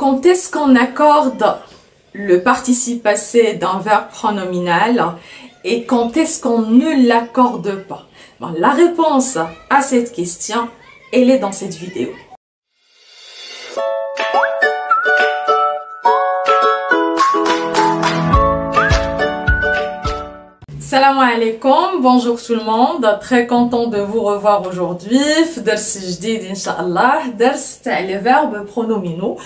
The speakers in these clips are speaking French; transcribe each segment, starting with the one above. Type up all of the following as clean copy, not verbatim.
Quand est-ce qu'on accorde le participe passé d'un verbe pronominal et quand est-ce qu'on ne l'accorde pas? Bon, la réponse à cette question, elle est dans cette vidéo. Salam alaikum, bonjour tout le monde, très content de vous revoir aujourd'hui. في درس جديد إن شاء الله درس تاع les verbes pronominaux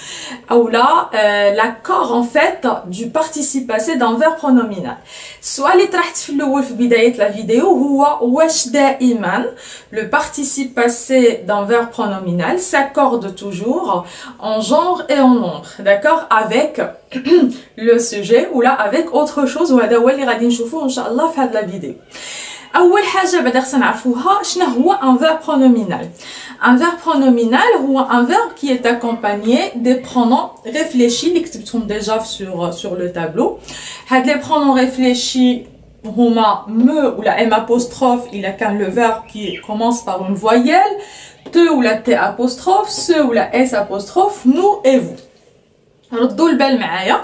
ou là l'accord en fait du participe passé d'un verbe pronominal. السؤال اللي طرحت في الأول في بداية la vidéo هو واش دائما le participe passé d'un verbe pronominal s'accorde toujours en genre et en nombre, d'accord, avec le sujet ou là avec autre chose وهذا هو اللي غادي نشوفوه إن شاء الله في هذه la vidéo. أول حاجة بعدا خصنا نعرفوها شنو هو un verbe pronominal. Un verbe pronominal هو un verbe qui est accompagné des pronoms réfléchis اللي كتبتهم déjà sur le tableau. هاد les pronoms réfléchis هما me ou la m apostrophe il a كان le verbe qui commence par une voyelle, te ou la t apostrophe, ce ou la s apostrophe, nous et vous. ردوا البال معايا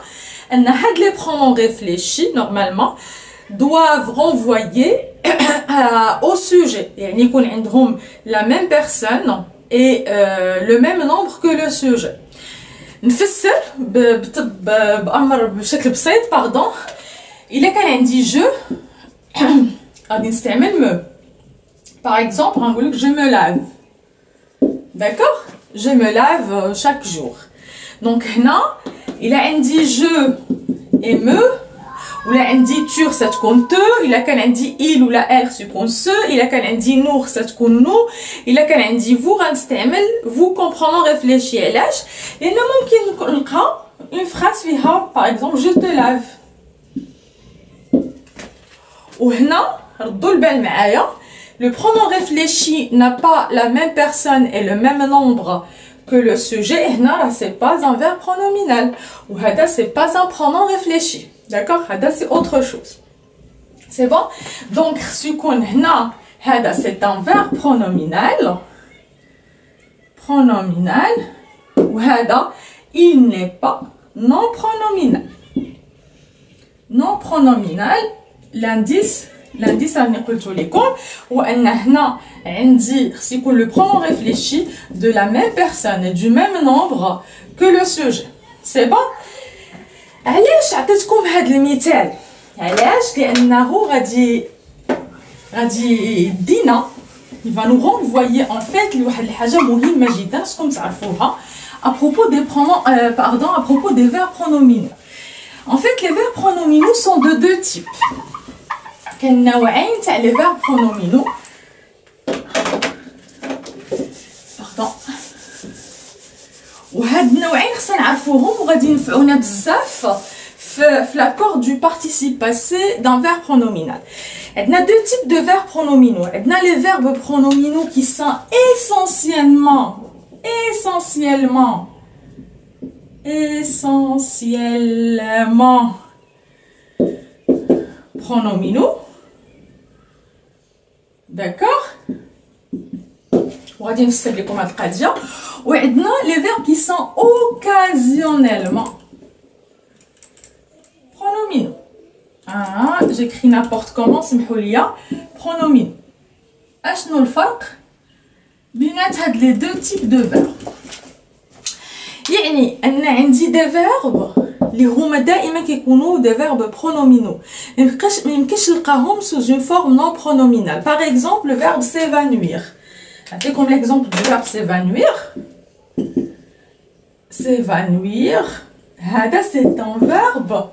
ان هاد les pronoms réfléchis normalement doivent renvoyer au sujet. يعني يكون عندهم la même personne et le même nombre que le sujet. نفسر بأمر بشكل بسيط pardon. إلا كان عندي je غادي نستعمل me. Par exemple غنقول لك je me lave. D'accord? Je me lave chaque jour. Donc هنا إلا عندي je et me ولا عندي tu ستكون te، إلا كان عندي il ولا elle ستكون ce، إلا كان عندي nous ستكون nous، إلا كان عندي vous غنستعمل vous comprenant réfléchis. علاش؟ لأن ممكن نلقى une phrase فيها par exemple je te lave. وهنا ردوا البال معايا le pronom réfléchi n'a pas la même personne et le même nombre que le sujet. هنا là c'est pas un verbe pronominal وهذا c'est pas un pronom réfléchi. D'accord? هذا c'est autre chose. C'est bon? Donc سيكون هنا هذا c'est un verbe pronominal. Pronominal. وهذا il n'est pas non pronominal. Non pronominal. L'indice راني قلتو لكم هو ان هنا عندي خص يكون le pronom réfléchi de la même personne et du même nombre que le sujet. C'est bon? علاش عطيتكم هذا المثال؟ علاش؟ لانه غادي يدينا il va nous renvoyer en fait لواحد الحاجه مهمه جدا خصكم تعرفوها à propos des pronoms à propos des verbes pronominaux. En fait les verbes pronominaux sont de deux types. كاين نوعين تاع les verbes pronominaux. Pardon. وهاد النوعين خصنا نعرفوهم وغادي ينفعونا بزاف في l'accord du participe passé d'un verbe pronominal. عندنا deux types de verbes pronominaux. عندنا les verbes pronominaux qui sont essentiellement pronominaux. D'accord? وغادي نفسر لكم هاد القضيه. وعندنا les verbes qui sont occasionnellement pronominaux. J'écris n'importe comment سمحوا لي. pronominaux. اشنو الفرق بينات هاد les deux types de verbes؟ يعني ان عندي des verbes اللي هما دائما كيكونوا des verbes pronominaux. ما يمكنش نلقاهم sous une forme non pronominale. Par exemple le verbe s'évanouir. نعطيكم l'exemple du verbe s'évanouir. S'évanouir هذا c'est un verbe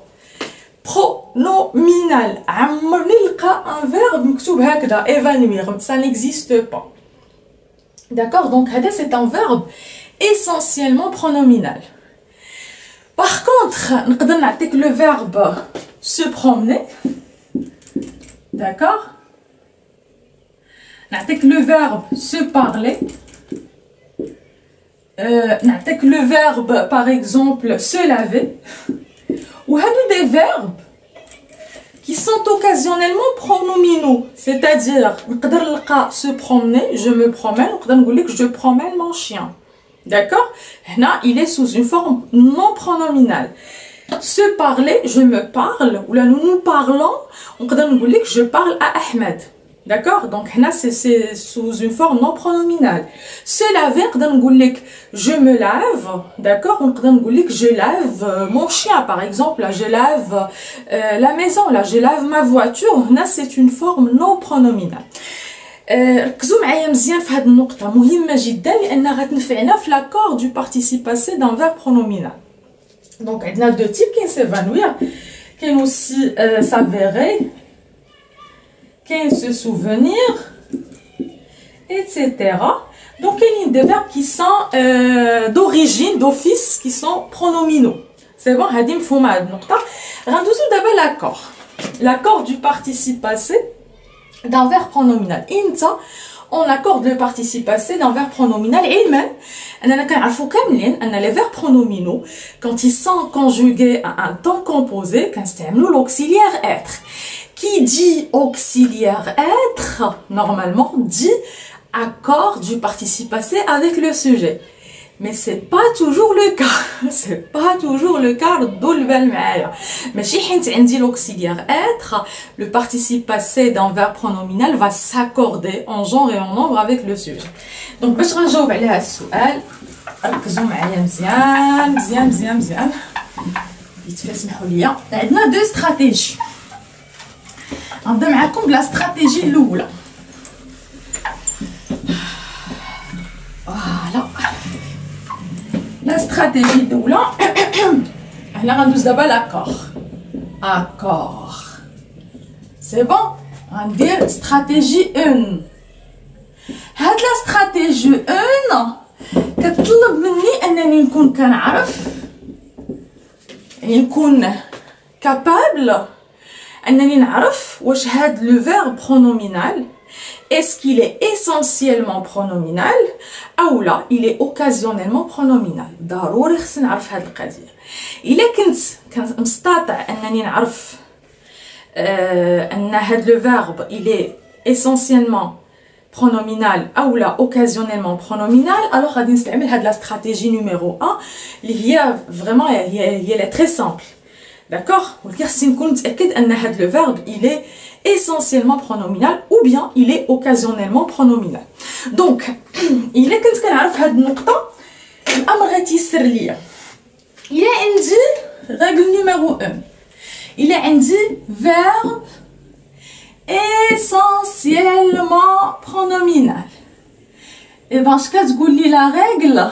pronominal. عمرني نلقى un verbe مكتوب هكذا évanouir. Ça n'existe pas. D'accord? Donc هذا c'est un verbe essentiellement pronominal. Par contre نقدر نعطيك le verbe se promener. D'accord? نعطيك le verbe se parler. نعطيك le verbe par exemple se laver. وهادو des verbes qui sont occasionnellement pronominaux, c'est-à-dire نقدر نلقى se promener, je me promène, نقدر نقول لك je promène mon chien. D'accord? Là, il est sous une forme non pronominale. Se parler, je me parle, ou là nous nous parlons, on peut dire que je parle à Ahmed. D'accord? Donc là, c'est sous une forme non pronominale. Se laver, on peut dire que je me lave. D'accord? On peut dire que je lave mon chien, par exemple. Là, je lave la maison. Là, je lave ma voiture. Là, c'est une forme non pronominale. ركزوا معايا مزيان في هذه النقطة مهمة جدا لأنها غتنفعنا في l'accord du participe passé d'un verbe pronominal. Donc عندنا deux types كاين s'évanouir, كاين aussi s'avérer, كاين se souvenir, etc. Donc il y a des verbes qui sont d'origine, d'office, qui sont pronominaux. C'est bon, هذه مفهومة هذه النقطة. غندوزو دابا l'accord. L'accord du participe passé d'un verbe pronominal. Inta, on accorde le participe passé d'un verbe pronominal. علما أننا كنعرفوا كاملين أن les verbes pronominaux, quand ils sont conjugués à un temps composé, كنستعملوا l'auxiliaire être. Qui dit auxiliaire être, normalement, dit accord du participe passé avec le sujet. Mais c'est pas toujours le cas. C'est pas toujours le cas. Mais si on dit l'auxiliaire être, le participe passé d'un verbe pronominal va s'accorder en genre et en nombre avec le sujet. Donc, باش غنجاوب على هذا السؤال ركزوا معايا مزيان مزيان مزيان مزيان. يتسمحوا لي. عندنا deux stratégies. غنبدا معكم بلا استراتيجي الاولى. Voilà. La stratégie d'oula, là on nous d'abord l'accord. Accord. C'est bon? On dit stratégie 1. هاد la stratégie 1 كتطلب مني انني نكون كنعرف يعني نكون capable انني نعرف واش هاد le verbe pronominal est-ce qu'il est essentiellement pronominal ou là il est occasionnellement pronominal. ضروري خصني نعرف هاد القضيه. الا كنت مستطاع انني نعرف ان هاد le verbe il est essentiellement pronominal ou là occasionnellement pronominal, alors غادي نستعمل هاد la stratégie numéro 1 اللي هي vraiment هي est très simple. D'accord? ولكن خصني نكون متاكد ان هاد le verbe il est essentiellement pronominal ou bien il est occasionnellement pronominal. Donc إلا كنت كنعرف هاد النقطة الأمر غيتيسر ليا. إلا عندي règle numéro 1. إلا عندي verbe essentiellement pronominal. Et ben اش كتقول لي la règle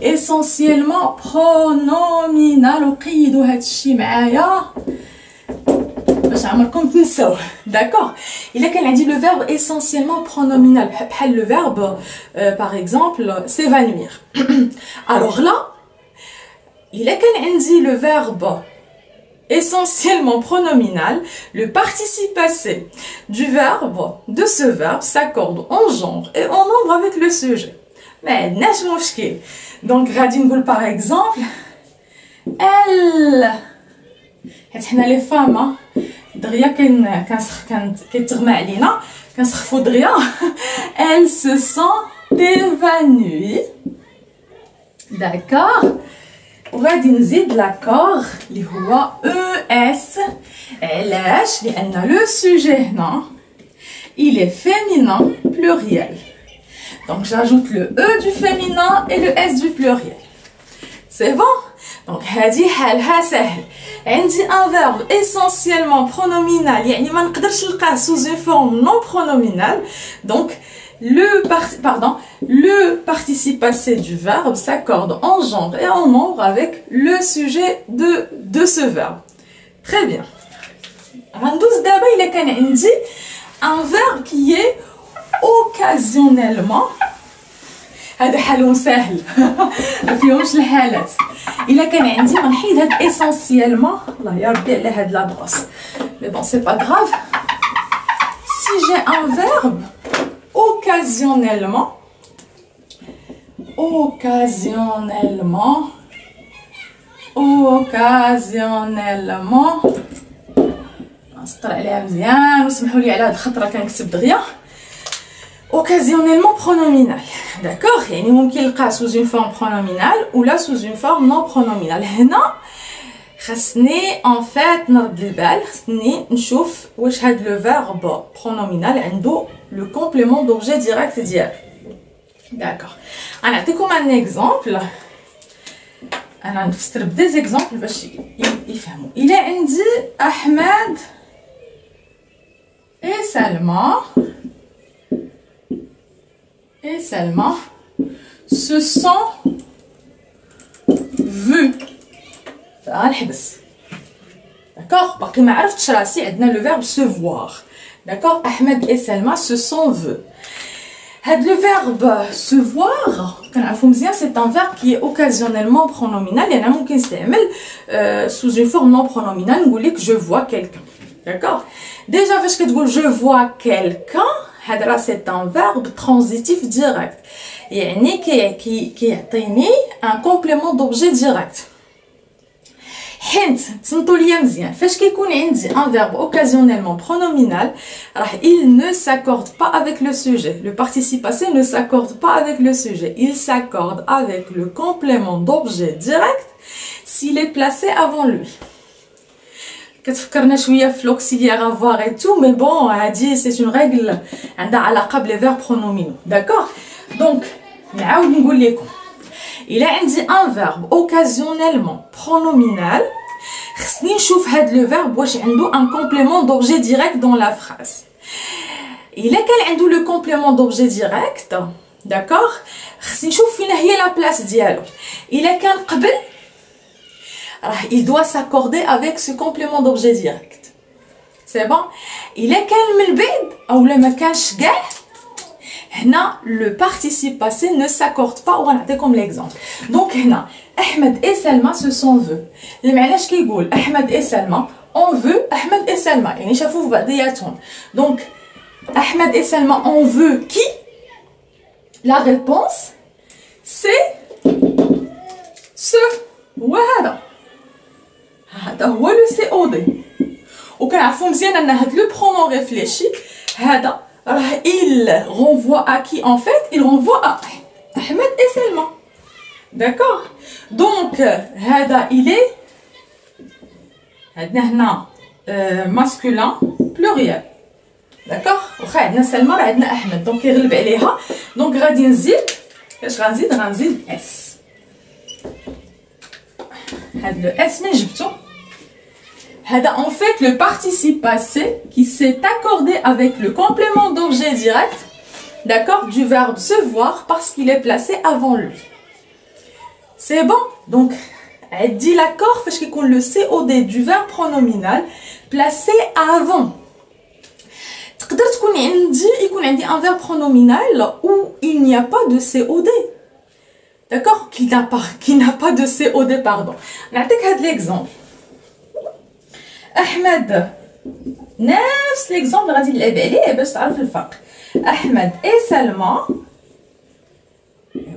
essentiellement pronominal وقيدوا هاد الشيء معايا باش عمركم تنساوه. D'accord? Il a qu'elle dit le verbe essentiellement pronominal. Le verbe, par exemple, s'évanouir. Alors là, il a qu'elle dit le verbe essentiellement pronominal. Le participe passé du verbe, de ce verbe, s'accorde en genre et en nombre avec le sujet. Mais n'est-ce pas? Donc, Radin par exemple, elle. حنا لي فاما دغيا كيتغمى علينا كنسخفوا دغيا. Elle se sent évanouie. D'accord? وغادي نزيد l'accord اللي هو ES. علاش؟ لأن لو سوجي هنا il est féminin pluriel. Donc j'ajoute le E du féminin et le S du pluriel. C'est bon? Donc هذه حالها سهل. عندي un verbe essentiellement pronominal يعني ما نقدرش نلقاه sous une forme non pronominale. Donc le participe passé du verbe s'accorde en genre et en nombre avec le sujet de ce verbe. Très bien. غندوز دابا إلا كان عندي un verbe qui est occasionnellement. هذا حالهم سهل ما فيهمش الحالات. الا كان عندي غنحيد هاد essentiellement. الله يا ربي على هاد لا بروس. Mais bon, c'est pas grave. Si j'ai un verbe occasionnellement نسطر عليها مزيان وسمحوا لي على هاد الخطره كنكتب دغيا. occasionnellement pronominal. D'accord? يعني ممكن يلقى sous une forme pronominale ou là sous une forme non pronominale. هنا خاصني en fait نرد البال، خاصني نشوف واش هاد le verbe pronominal عنده le complément d'objet direct ديالو. D'accord. غنعطيكم un exemple. انا نفسر بدي زيكزامبل باش يفهموا. الى عندي احمد et Selma se sont vus. غنحبس. D'accord? باقي ما عرفتش راسي عندنا le verbe se voir. D'accord? Ahmed et Selma se sont vus. Le verbe se voir, c'est un verbe qui est occasionnellement pronominal. Il y en a qui s'appelle sous une forme non pronominale. On dit que je vois quelqu'un. D'accord? Déjà, parce que je vois quelqu'un, c'est un verbe transitif direct. Qui a un complément d'objet direct. Hint, فاش كيكون عندي un verbe occasionnellement pronominal, il ne s'accorde pas avec le sujet. Le participe passé ne s'accorde pas avec le sujet. Il s'accorde avec le complément d'objet direct s'il est placé avant lui. كتفكرنا شويه في l'auxiliaire avoir et tout, mais bon, c'est une règle عندها علاقه بلي verbe pronominaux. D'accord? Donc, نعاود نقول لكم. Il a عندي un verbe occasionnellement pronominal. خصني نشوف هاد le verbe واش عنده un complément d'objet direct dans la phrase. إلا كان عنده le complément d'objet direct, d'accord, خصني نشوف فين هي la place ديالو. إلا كان قبل il doit s'accorder avec ce complément d'objet direct. C'est bon? إلا كان من بعد أو لا ما كانش كاع هنا le participe passé ne s'accorde pas. وغنعطيكم l'exemple. Donc هنا Ahmed et Selma se sont vus. المعنى اش كيقول Ahmed et Selma on veut Ahmed et Selma يعني شافوا في بعضياتهم. Donc Ahmed et Selma on veut qui? La réponse c'est ce. وهذا هو le COD. وكنعرفوا مزيان ان هاد le pronom réfléchi هذا il renvoie à qui en fait? Il renvoie à Ahmed et Selma. D'accord? Donc, هذا il est هنا masculin pluriel. D'accord? وخا عندنا سلمى راه عندنا أحمد دونك يغلب عليها. دونك غادي نزيد اش غنزيد اس. هاد لو اس من جبتو هذا en fait le participe passé qui s'est accordé avec le complément d'objet direct, d'accord, du verbe se voir parce qu'il est placé avant lui. C'est bon? Donc, elle dit l'accord parce qu'il y a le COD du verbe pronominal placé avant. تقدر تكون عندي un verbe pronominal où il n'y a pas de COD. D'accord? Qui n'a pas de COD, pardon. نعطيك هاد l'exemple. أحمد نفس l'exemple غادي نلعب عليه باش تعرف الفرق. أحمد et Selma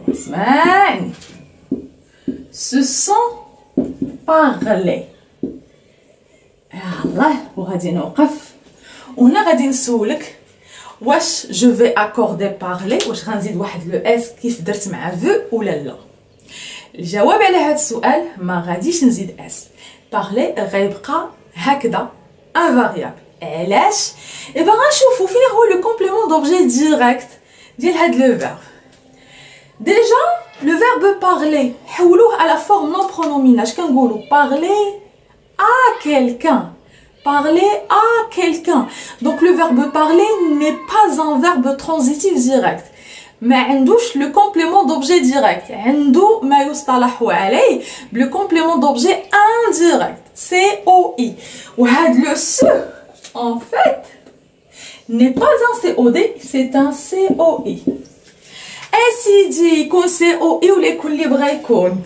اسمعني se sont parlé. الله وغادي نوقف وهنا غادي نسولك واش جو في اكوردي بارلي واش غنزيد واحد لو اس كيف درت مع فو ولا لا. الجواب على هذا السؤال ما غاديش نزيد اس. بارلي غيبقى هكذا ان فاريابل. علاش؟ ايبا غنشوفوا فين هو لو كومبليمون دوبجي ديريكت ديال هاد لو فيرب. ديجا لو فيرب بارلي حولوه على فورم نون برونومينال. اش كنقولوا؟ بارلي à quelqu'un. Parler à quelqu'un. Donc le verbe parler n'est pas un verbe transitif direct. Mais عندوش le complément d'objet direct. عنده ما يصطلح عليه le complément d'objet indirect. COI. وهاد le ce en fait n'est pas un COD, c'est un COI. Et si dit يكون COI ولا يكون اللي بغا يكون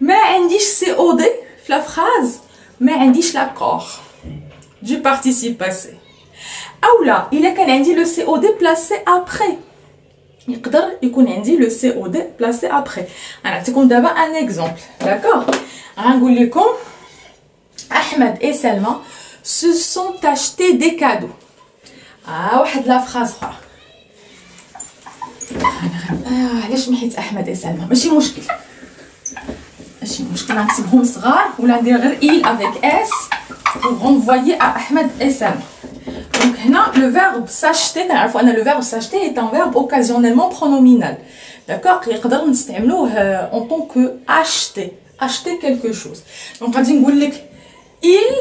ما عنديش COD في la phrase ما عنديش l'accord du participe passé. Ou là, il y a le COD placé après. Il y a le COD placé après. Alors, d'abord un exemple. D'accord? Ahmed et Selma se sont achetés des cadeaux. Ah, la phrase. علاش محيت احمد وسلمى ماشي مشكل غنكتبهم صغار ولا ندير غير il avec s pour renvoyer à Ahmed et Salma. Donc هنا le verbe s'acheter كنعرفوا ان le verbe s'acheter est un verbe occasionnellement pronominal. D'accord, يقدر نستعملوه en tant que acheter quelque chose. Donc غادي نقول لك il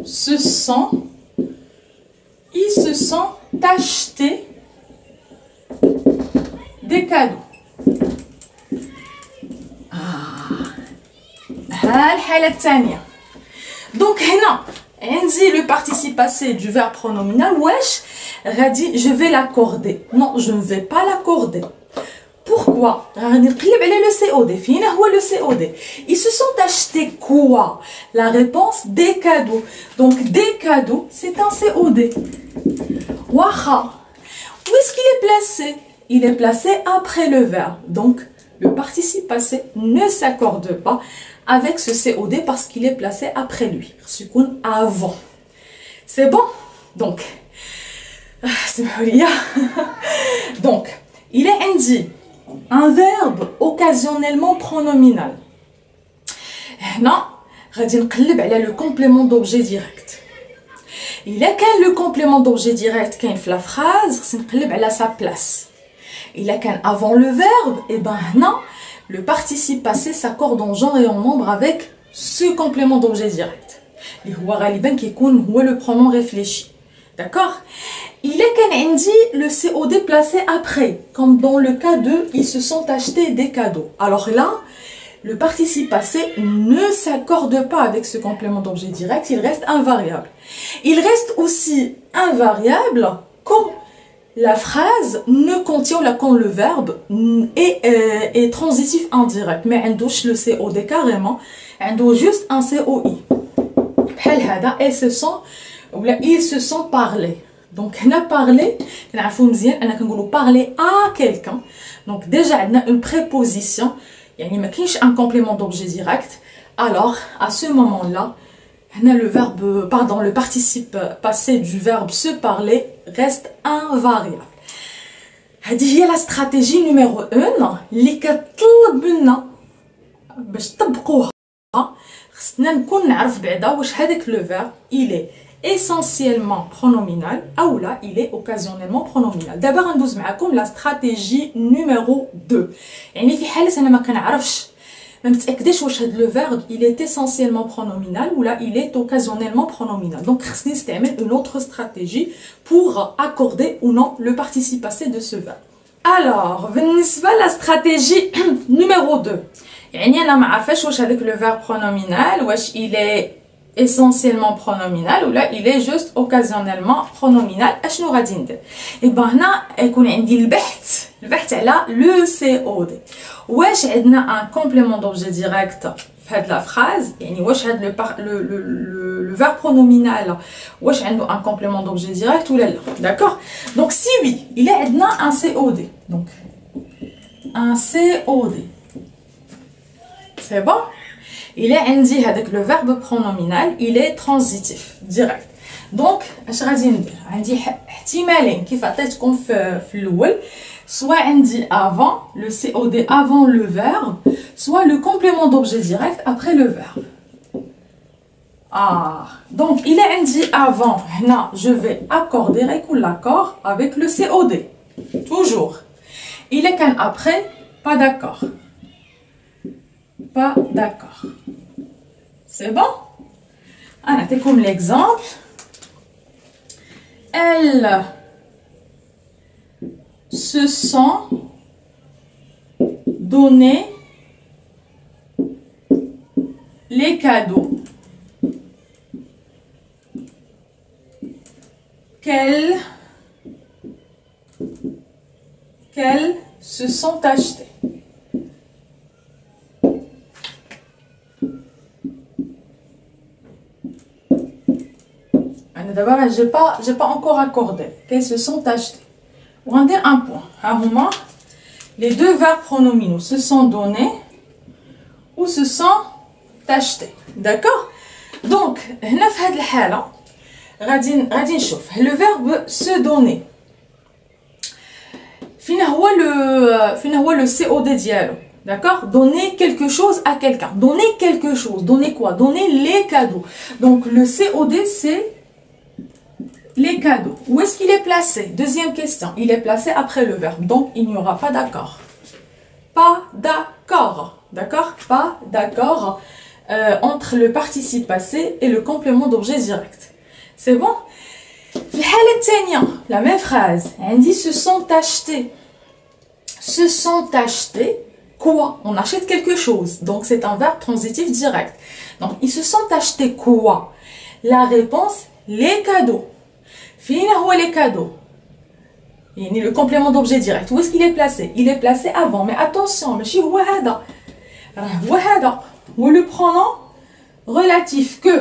se sent acheter des cadeaux. ها الحالة الثانية. Donc هنا عندي le participe passé du verbe pronominal واش غادي je vais l'accorder. Non, je ne vais pas l'accorder. Pourquoi? غادي نقلب على le COD. فينا هو le COD. Ils se sont achetés quoi? La réponse des cadeaux. Donc des cadeaux, c'est un COD. Waha. Où est-ce qu'il est placé? Il est placé après le verbe. Donc le participe passé ne s'accorde pas avec ce COD parce qu'il est placé après lui. Sukoun avant. C'est bon? Donc, donc, il est indi un verbe occasionnellement pronominal. Non, غادي نقلب على le complément d'objet direct. Il a qu'un le complément d'objet direct كاين في la phrase, خصني نقلب على sa place. Il a qu'un avant le verbe, et ben non, le participe passé s'accorde en genre et en nombre avec ce complément d'objet direct. اللي هو غالبا كيكون هو le pronom réfléchi. D'accord? Il est qu'un indi le COD placé après, comme dans le cas de ils se sont achetés des cadeaux. Alors là, le participe passé ne s'accorde pas avec ce complément d'objet direct, il reste invariable. Il reste aussi invariable quand la phrase ne contient là quand le verbe est transitif indirect, mais عندوش le COD carrément, عنده juste un COI. بحال هذا et se sont ولا ils se sont parlé. Donc هنا parler كنعرفوا مزيان انا كنقولوا parler à quelqu'un. Donc déjà عندنا une préposition, يعني ما كاينش un complément d'objet direct. Alors à ce moment-là le verbe, pardon, le participe passé du verbe se parler reste invariable. هذه هي la stratégie numéro 1 اللي كتطلب منا باش تطبقوها. خصنا نكون نعرف بعدا واش هذاك le verbe il est essentiellement pronominal ou là il est occasionnellement pronominal. دابا غندوز معكم la stratégie numéro 2. يعني في حالة انا ما كنعرفش ما متاكداش واش هاد لو فيرب il est essentiellement pronominal ou là il est occasionnellement pronominal. Donc خصني نستعمل une autre stratégie pour accorder ou non le participe passé de ce verbe. Alors بالنسبه la stratégie numéro 2 يعني انا ما عارفاش واش هذاك لو فيرب pronominal واش il est essentiellement pronominal ou là il est juste occasionnellement pronominal. اشنو غادي ندير؟ ايبا هنا يكون عندي البحث على لو COD. واش عندنا ان كومبليمون دوبجي ديريكت في هاد لا فراز؟ يعني واش هاد لو فيرب pronominal واش عنده ان كومبليمون دوبجي ديريكت ولا لا؟ داكور. دونك سي وي il عندنا ان COD. Donc un COD. C'est bon? Il est عندي هذاك le verbe pronominal il est transitif direct. Donc اش غادي ندير؟ عندي احتمالين كيف عطيتكم في الاول، soit عندي avant le COD avant le verbe, soit le complément d'objet direct après le verbe. Donc il est عندي avant هنا je vais accorder يكون l'accord avec le COD toujours. Il est qu'un après pas d'accord. Pas d'accord. C'est bon? C'est comme l'exemple. Elles se sont donné les cadeaux qu'elles se sont achetés. D'abord, j'ai pas encore accordé qu'elles se sont achetées. On va dire un point. À un moment, les deux verbes pronominaux se sont donnés ou se sont achetés. D'accord? Donc, هنا في هذه الحالة غادي نشوف le verbe se donner. في فين هو le COD ديالو. D'accord? Donner quelque chose à quelqu'un. Donner quelque chose. Donner quoi? Donner les cadeaux. Donc le COD c'est les cadeaux. Où est-ce qu'il est placé? Deuxième question. Il est placé après le verbe. Donc il n'y aura pas d'accord. Pas d'accord. D'accord? Pas d'accord entre le participe passé et le complément d'objet direct. C'est bon? La même phrase. On dit se sont achetés. Se sont achetés quoi? On achète quelque chose. Donc c'est un verbe transitif direct. Donc ils se sont achetés quoi? La réponse, les cadeaux. Fina où les cadeaux? Il est le complément d'objet direct. Où est-ce qu'il est placé? Il est placé avant. Mais attention, ماشي هو هذا. هو هذا. Ou le pronom relatif que.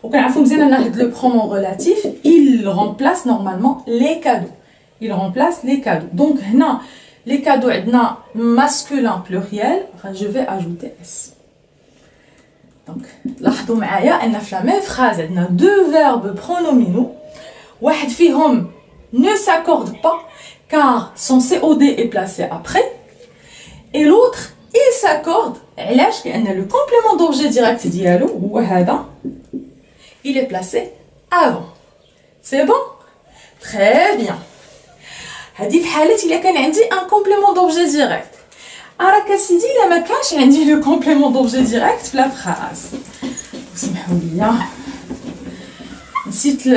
Le pronom relatif, il remplace normalement les cadeaux. Il remplace les cadeaux. Donc, les cadeaux, masculin pluriel, je vais ajouter S. Donc, لاحظوا معايا أن في la même phrase, on a deux verbes pronominaux. واحد فيهم ne s'accorde pas car son COD est placé après. Et l'autre, il s'accorde. علاش؟ لأن le complément d'objet direct ديالو هو هذا. Il est placé avant. C'est bon? Très bien. هذه في حالة إلا كان عندي un complément d'objet direct. راك سيدي إلا ما كانش عندي le complément d'objet direct في la phrase. اسمحوا لي. نسيت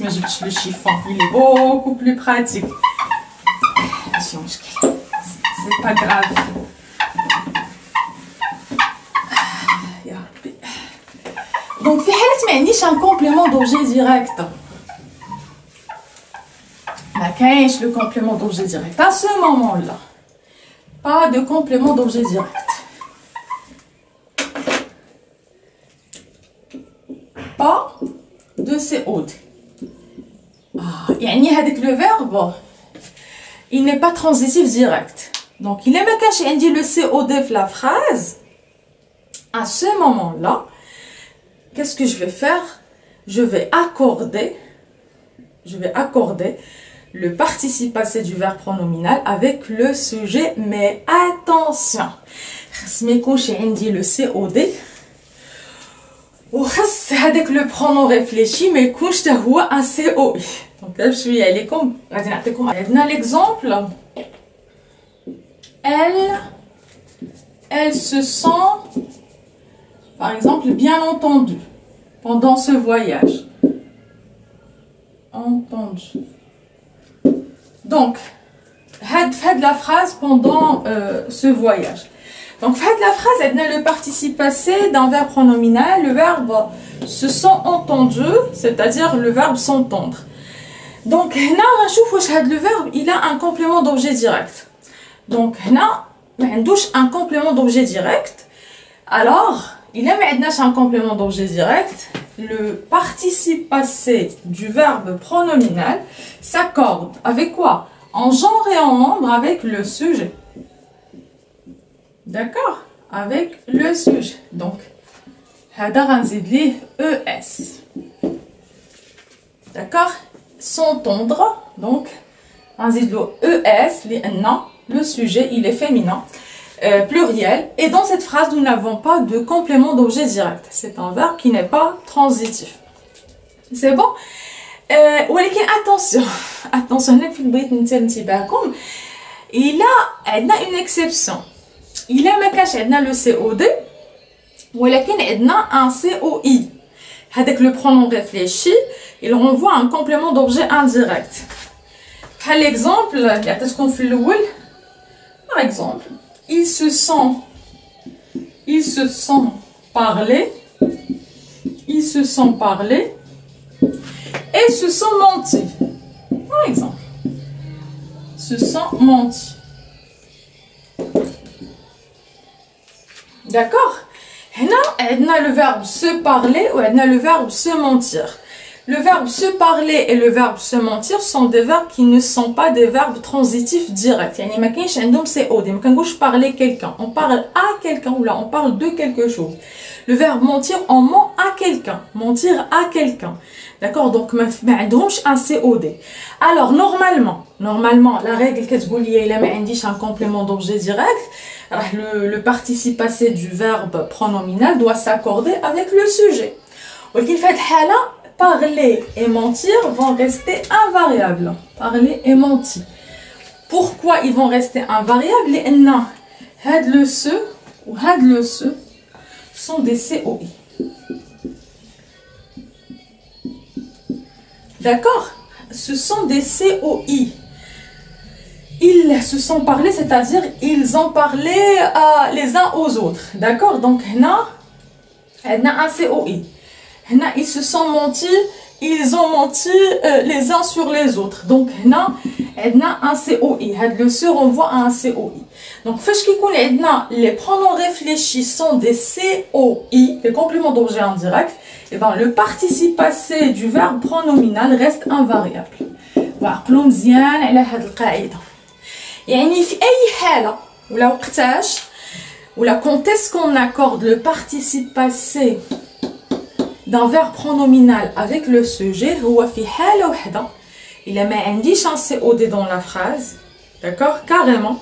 ما جبتش le chiffon. Il est beaucoup plus pratique. ماشي مشكل. C'est pas grave. Donc, في حالة ما عنديش un complément d'objet direct. ما كاينش le complément d'objet direct. À ce moment-là, pas de complément d'objet direct. Pas de COD. يعني هذاك le verbe, il n'est pas transitif direct. Donc, il est ما كاينش عندي le COD في la phrase. À ce moment-là, qu'est-ce que je vais faire? Je vais accorder le participe passé du verbe pronominal avec le sujet. Mais attention, je vais le COD. Avec le pronom réfléchi, mais je vais un COI. Donc là, je suis allée comme. L'exemple. Elle se sent, par exemple, bien entendue pendant ce voyage. Entendu. Donc, faites la phrase pendant ce voyage. Donc, faites la phrase, elle a le participe passé d'un verbe pronominal, le verbe se sent entendu, c'est-à-dire le verbe s'entendre. Donc, le verbe, il a un complément d'objet direct. Donc, un complément d'objet direct. Alors, il a un complément d'objet direct. Le participe passé du verbe pronominal s'accorde avec quoi? En genre et en nombre avec le sujet. D'accord? Avec le sujet. Donc, هذا غنزيد ليه ES. D'accord? S'entendre. Donc, غنزيد له ES لأن le sujet, il est féminin. Pluriel. Et dans cette phrase, nous n'avons pas de complément d'objet direct. C'est un verbe qui n'est pas transitif. C'est bon? ولكن attention. Attention, il a une exception. Il a le COD, ولكن un COI. Avec le pronom réfléchi, il renvoie un complément d'objet indirect. Par exemple, par exemple, ils se parlé, ils se sont parlé et se sont menti. Par exemple, se sont menti. D'accord? On a le verbe se parler ou on a le verbe se mentir. Le verbe se parler et le verbe se mentir sont des verbes qui ne sont pas des verbes transitifs directs. يعني ما كاينش عندهم COD. ما كنقولش parler quelqu'un. On parle à quelqu'un ou là on parle de quelque chose. Le verbe mentir, on ment à quelqu'un. Mentir à quelqu'un. D'accord? Donc ما عندهمش un COD. Alors normalement la règle كتقول لي الا ما عنديش un complément d'objet direct, le participe passé du verbe pronominal doit s'accorder avec le sujet. ولكن في هذه الحالة parler et mentir vont rester invariables. Parler et mentir. Pourquoi ils vont rester invariables? لأن هاد le se ou هاد le se sont des COI. D'accord? Ce sont des COI. Ils se sont parlé, c'est-à-dire ils ont parlé les uns aux autres. D'accord? Donc, on a un COI. Ils se sont menti, ils ont menti les uns sur les autres. Donc, on a un COI. Le se renvoie à un COI. Donc, les pronoms réfléchis sont des COI, des compléments d'objet indirect. Et ben, le participe passé du verbe pronominal reste invariable. وعقلوا مزيان على هذه القاعدة. يعني في أي حالة ولا وقتاش ولا quand est-ce qu'on accorde le participe passé d'un verbe pronominal avec le sujet هو في حالة وحدة إلا ما عنديش un COD dans la phrase, d'accord, carrément,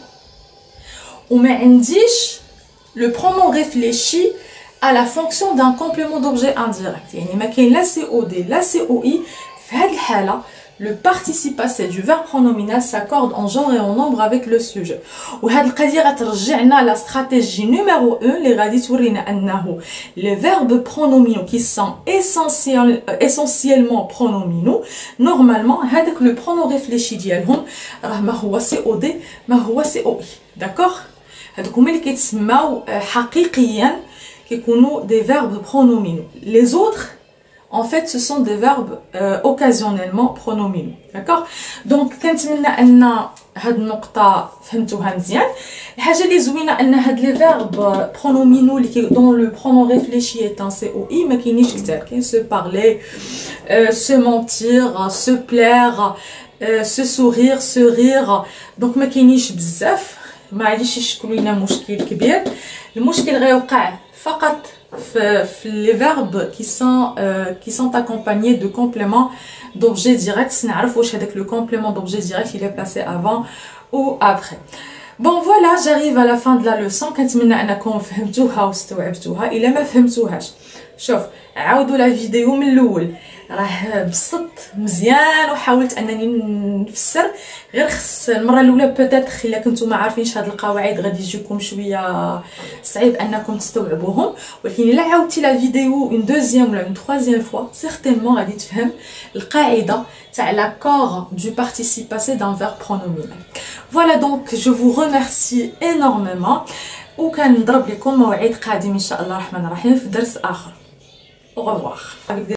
ou ما عنديش le pronom réfléchi à la fonction d'un complément d'objet indirect. يعني ما كاين لا COD لا COI. في هذه الحالة le participe passé du verbe pronominal s'accorde en genre et en nombre avec le sujet. وهاد القضية غترجعنا la stratégie numéro 1 اللي غادي تورينا أنه les verbes pronominaux qui sont essentiellement pronominaux, normalement هذاك le pronom réfléchi ديالهم راه ما هو COD ما هو COI. d'accord? هادوك هما اللي كيتسماو حقيقيا كيكونوا des verbes pronominaux. Les autres en fait ce sont des verbes occasionnellement pronominaux. d'accord? donc كنتمنى ان هاد النقطه فهمتوها مزيان. الحاجه اللي زوينه ان هاد لي فيرب pronominaux اللي دون لو pronom réfléchi est un COI ما كاينينش كثار. كاين se parler, se mentir, se plaire, se sourire, se rire. donc ما كاينينش بزاف. ما غاديش يشكلوا لنا مشكل كبير. المشكل غيوقع فقط في les verbes qui sont accompagnés de compléments d'objet direct. نعرف واش هذاك le complément d'objet direct il est placé avant ou après. bon voilà, j'arrive à la fin de la leçon. كنتمنى انكم فهمتوها واستوعبتوها. الا ما فهمتوهاش شوف عاودوا لا فيديو من الاول. راه بسطت مزيان وحاولت انني نفسر. غير خص المره الاولى بوتيتر الا كنتو ما عارفينش هاد القواعد غادي يجيكم شويه صعيب انكم تستوعبوهم. ولكن الا عاودتي لا فيديو اون دوزيام ولا اون تروازيام فوا سيغتينمون غادي تفهم القاعده تاع l'accord du participe passé d'un verbe pronominal. voilà, donc je vous remercie énormément وكنضرب لكم موعد قادم ان شاء الله الرحمن الرحيم في درس اخر. au revoir.